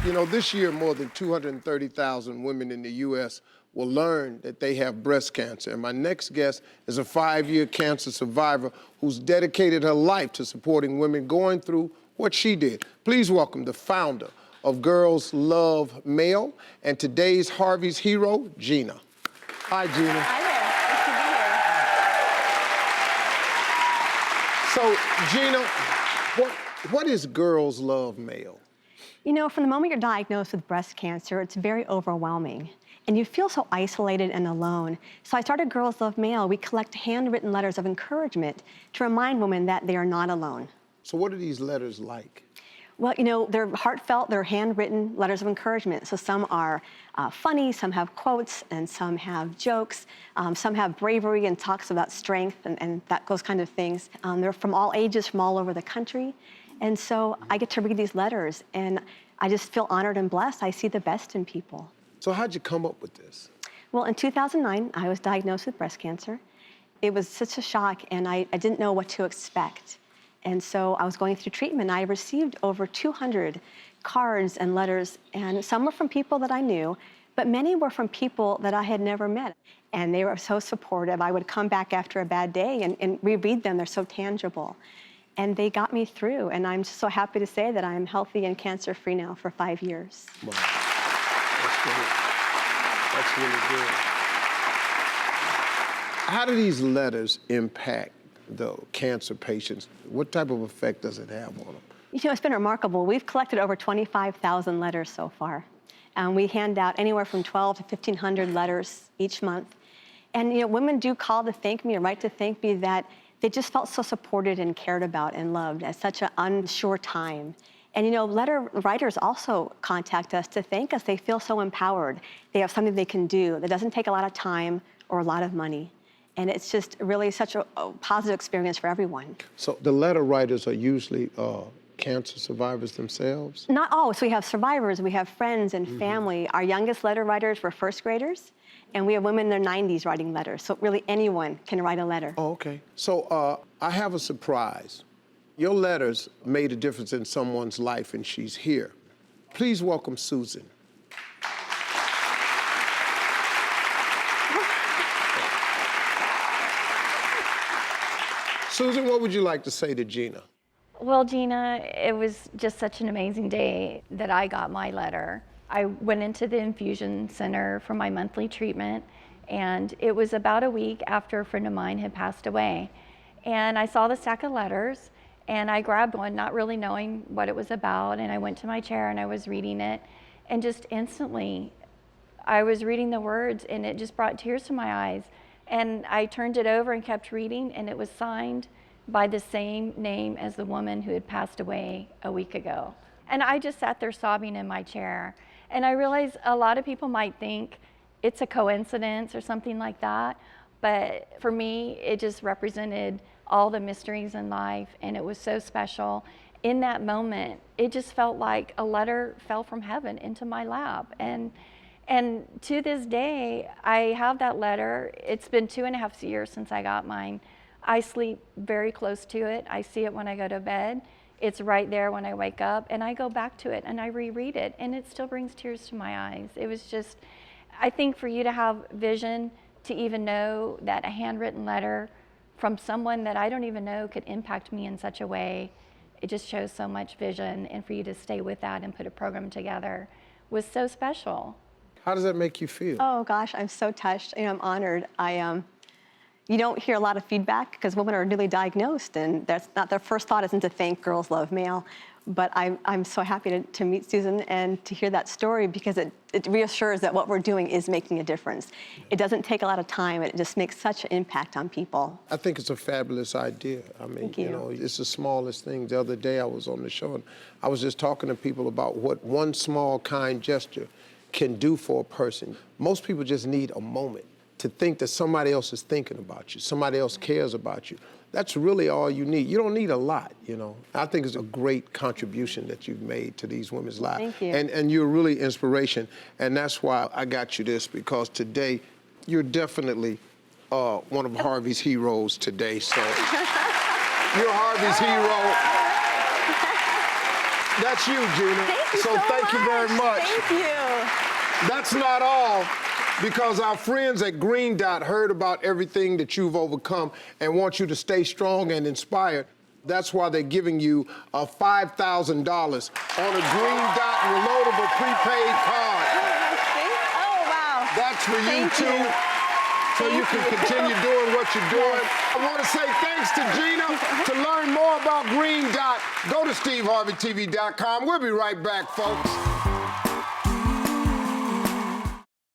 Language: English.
You know, this year, more than 230,000 women in the U.S. will learn that they have breast cancer. And my next guest is a 5-year cancer survivor who's dedicated her life to supporting women going through what she did. Please welcome the founder of Girls Love Male and today's Harvey's hero, Gina. Hi, Gina. Hi there. Nice to be here. So, Gina, what is Girls Love Male? You know, from the moment you're diagnosed with breast cancer, it's very overwhelming. And you feel so isolated and alone. So I started Girls Love Male. We collect handwritten letters of encouragement to remind women that they are not alone. So what are these letters like? Well, you know, they're heartfelt, they're handwritten letters of encouragement. So some are funny, some have quotes, and some have jokes. Some have bravery and talks about strength and those kind of things. They're from all ages, from all over the country. And so I get to read these letters, and I just feel honored and blessed. I see the best in people. So how'd you come up with this? Well, in 2009, I was diagnosed with breast cancer. It was such a shock, and I didn't know what to expect. And so I was going through treatment. I received over 200 cards and letters, and some were from people that I knew, but many were from people that I had never met. And they were so supportive. I would come back after a bad day and reread them. They're so tangible. And they got me through, and I'm just so happy to say that I'm healthy and cancer-free now for 5 years. Wow. That's great. That's really good. How do these letters impact the cancer patients? What type of effect does it have on them? You know, it's been remarkable. We've collected over 25,000 letters so far. We hand out anywhere from 12 to 1,500 letters each month. And, you know, women do call to thank me or write to thank me that they just felt so supported and cared about and loved at such an unsure time. And, you know, letter writers also contact us to thank us. They feel so empowered. They have something they can do that doesn't take a lot of time or a lot of money. And it's just really such a positive experience for everyone. So the letter writers are usually cancer survivors themselves? Not all. So we have survivors, we have friends and family. Our youngest letter writers were first graders, and we have women in their 90s writing letters. So really anyone can write a letter. Oh, okay. So I have a surprise. Your letters made a difference in someone's life, and she's here. Please welcome Susan. Susan, what would you like to say to Gina? Well, Gina, it was just such an amazing day that I got my letter. I went into the infusion center for my monthly treatment, and it was about a week after a friend of mine had passed away. And I saw the stack of letters, and I grabbed one, not really knowing what it was about, and I went to my chair and I was reading it, and just instantly, I was reading the words, and it just brought tears to my eyes. And I turned it over and kept reading, and it was signed by the same name as the woman who had passed away a week ago. And I just sat there sobbing in my chair. And I realized a lot of people might think it's a coincidence or something like that. But for me, it just represented all the mysteries in life, and it was so special. In that moment, it just felt like a letter fell from heaven into my lap. And to this day, I have that letter. It's been 2.5 years since I got mine. I sleep very close to it. I see it when I go to bed. It's right there when I wake up, and I go back to it and I reread it, and it still brings tears to my eyes. It was just, I think for you to have vision to even know that a handwritten letter from someone that I don't even know could impact me in such a way, it just shows so much vision, and for you to stay with that and put a program together was so special. How does that make you feel? Oh gosh, I'm so touched. You know, I'm honored. You don't hear a lot of feedback because women are newly diagnosed, and that's not their first thought isn't to thank Girls Love Male. But I'm so happy to meet Susan and to hear that story, because it reassures that what we're doing is making a difference. It doesn't take a lot of time. It just makes such an impact on people. I think it's a fabulous idea. I mean, Thank you. You know, it's the smallest thing. The other day I was on the show, and I was just talking to people about what one small kind gesture can do for a person. Most people just need a moment to think that somebody else is thinking about you, somebody else cares about you. That's really all you need. You don't need a lot, you know. I think it's a great contribution that you've made to these women's lives. Thank you. And you're really inspiration, and that's why I got you this, because today you're definitely one of Harvey's heroes today, so you're Harvey's hero. That's you, Gina. Thank you so thank you very much. Thank you. That's not all, because our friends at Green Dot heard about everything that you've overcome and want you to stay strong and inspired. That's why they're giving you a $5,000 on a Green Dot reloadable prepaid card. Oh, wow. That's for you, Thank too. you. So you can continue doing what you're doing. I want to say thanks to Gina. To learn more about Green Dot, go to SteveHarveyTV.com. We'll be right back, folks.